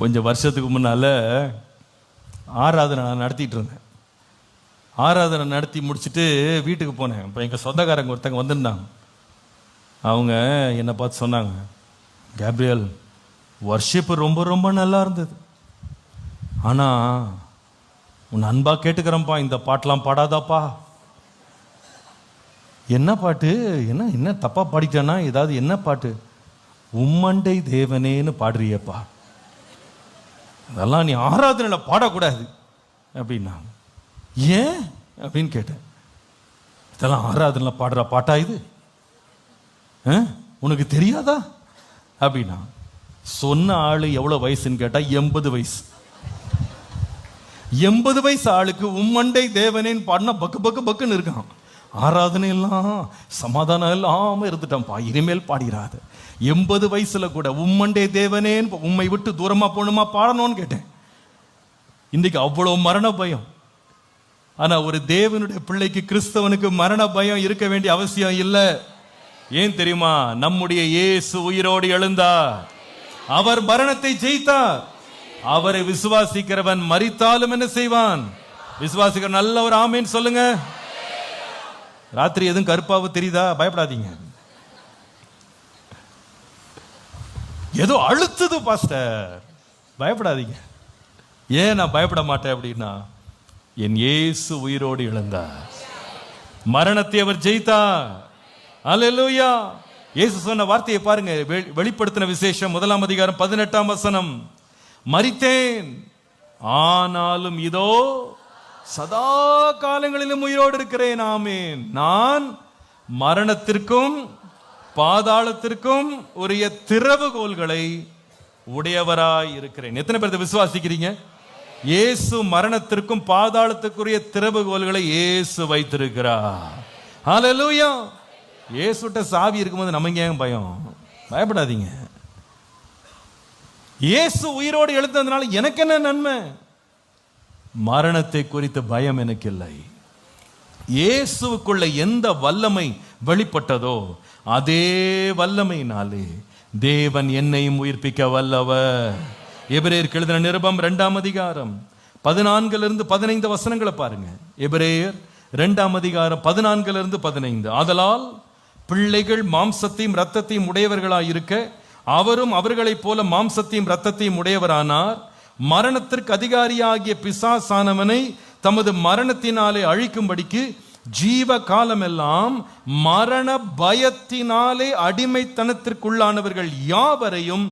கொஞ்சம் வருஷத்துக்கு முன்னால் ஆராதனை நான் நடத்திட்டு இருந்தேன். ஆராதனை நடத்தி முடிச்சுட்டு வீட்டுக்கு போனேன். இப்போ எங்கள் சொந்தக்காரங்க ஒருத்தங்க வந்திருந்தாங்க. அவங்க என்னை பார்த்து சொன்னாங்க, கேப்ரியல் வர்ஷிப்பு ரொம்ப ரொம்ப நல்லா இருந்தது, ஆனால் உன் அன்பா கேட்டுக்கிறேன்ப்பா, இந்த பாட்டெலாம் பாடாதாப்பா. என்ன பாட்டு? என்ன என்ன தப்பா பாடிட்டேன்னா? ஏதாவது என்ன பாட்டு? உம்மண்டை தேவனேன்னு பாடுறியப்பா, அதெல்லாம் நீ ஆராதனையில் பாடக்கூடாது அப்படின்னா. ஏன் அப்படின்னு கேட்டேன். இதெல்லாம் ஆராதனையில் பாடுற பாட்டா இது? உனக்கு தெரியாதா அப்படின்னா. சொன்ன ஆளு எவ்வளவு வயசுன்னு கேட்டா 80 வயசு. 80 வயசு ஆளுக்கு உம்மண்டை தேவனேன்னு பாடினா பக்கு பக்கு பக்குன்னு இருக்கான். ஆராதனை எல்லாம் சமாதானம் இல்லாம இருந்துட்டான்ப்பா, இனிமேல் பாடிராது. 80 வயசுல கூட உம்மண்டே தேவனேன்னு உம்மை விட்டு தூரமா போகணுமா பாடணும்னு கேட்டேன். இன்னைக்கு அவ்வளவு மரண பயம். ஆனா ஒரு தேவனுடைய பிள்ளைக்கு, கிறிஸ்தவனுக்கு மரண பயம் இருக்க வேண்டிய அவசியம் இல்லை. ஏன் தெரியுமா? நம்முடைய இயேசு உயிரோடு எழுந்தார். அவர் மரணத்தை ஜெயித்தார். அவரை விசுவாசிக்கிறவன் மரித்தாலும் என்ன செய்வான்? விசுவாசிக்கிற நல்ல ஒரு ஆமேன்னு சொல்லுங்க. ராத்திரி எதுவும் கருப்பாவு தெரியுதா? பயப்படாதீங்க. ஏதோ அழுத்துது பாஸ்டர், பயப்படாதீங்க. ஏன் நான் பயப்பட மாட்டேன் அப்படின்னா, என் இயேசு உயிரோடு எழுந்தார். மரணத்தை அவர் ஜெயித்தார். அல்லேலூயா. இயேசு சொன்ன வார்த்தையை பாருங்க. வெளிப்படுத்தின விசேஷம் 1 அதிகாரம் 18 வசனம். மரித்தேன், ஆனாலும் இதோ சதா காலங்களிலும் உயிரோடு இருக்கிறேன். ஆமேன். நான் மரணத்திற்கும் பாதாளத்திற்கும் உரிய திறவுகோல்களை உடையவராய் இருக்கிறேன். எத்தனை பேர் விசுவாசிக்கிறீங்க? இயேசு மரணத்திற்கும் பாதாளத்துக்குரிய திறவுகோல்களை இயேசு வைத்திருக்கிறார். ஹல்லேலூயா. இயேசுட்ட சாவி இருக்கும்போது நமக்கு ஏன் பயம்? பயப்படாதீங்க. இயேசு உயிரோடு எழுந்ததுனால எனக்கு என்ன நன்மை? மரணத்தை குறித்த பயம் எனக்கு இல்லை. இயேசுவுக்குள்ள எந்த வல்லமை வெளிப்பட்டதோ அதே வல்லமையினாலே தேவன் என்னையும் உயிர்ப்பிக்க வல்லவர். எபிரேயருக்கு எழுதின நிருபம் 2 அதிகாரம் 14 15 வசனங்களை பாருங்க. எபிரேயர் 2 அதிகாரம் 14 15. ஆதலால் பிள்ளைகள் மாம்சத்தையும் இரத்தத்தையும் உடையவர்களாய் இருக்க அவரும் அவர்களைப் போல மாம்சத்தையும் இரத்தத்தையும் உடையவரானார். மரணத்திற்கு அதிகாரியாகிய பிசாசானவனை தமது மரணத்தினாலே அழிக்கும்படிக்கு ஜீவ காலமெல்லாம் மரண பயத்தினாலே அடிமைத்தனத்திற்குள்ளானவர்கள் யாவரையும்